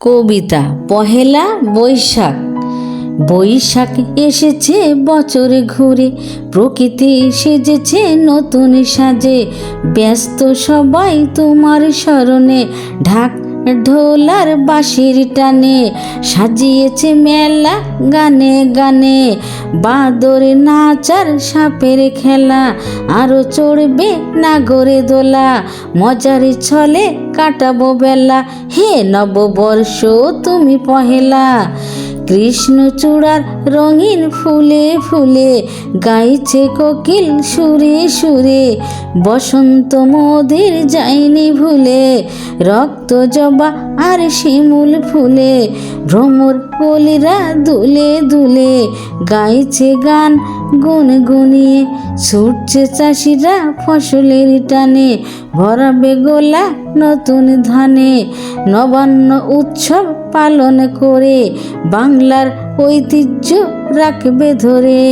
কবিতা পহেলা বৈশাখ। বৈশাখ এসেছে বছরে ঘুরে, প্রকৃতি সেজেছে নতুন সাজে। ব্যস্ত সবাই তোমার স্মরণে, ঢাক ঢোলার বাঁশির টানে। সাজিয়েছে মেলা গানে গানে, বাদরে নাচার সাপের খেলা। আরও চড়বে নাগরে দোলা, মজার ছলে কাটাবো বেলা। হে নববর্ষ তুমি পহেলা, কৃষ্ণচূড়ার রঙিন ফুলে ফুলে গাইছে কোকিল সুরে সুরে। বসন্ত মোদের যায়নি ভুলে, রক্ত জবা আর শিমুল ফুলে। ভ্রমর কলিরা দুলে দুলে গাইছে গান গুনগুনিয়ে। ছুটছে চাষিরা ফসলের টানে, ভরাবে গোলা নতুন ধানে। নবান্ন উৎসব পালন করে, বাংলার ঐতিহ্য রাখবে ধরে।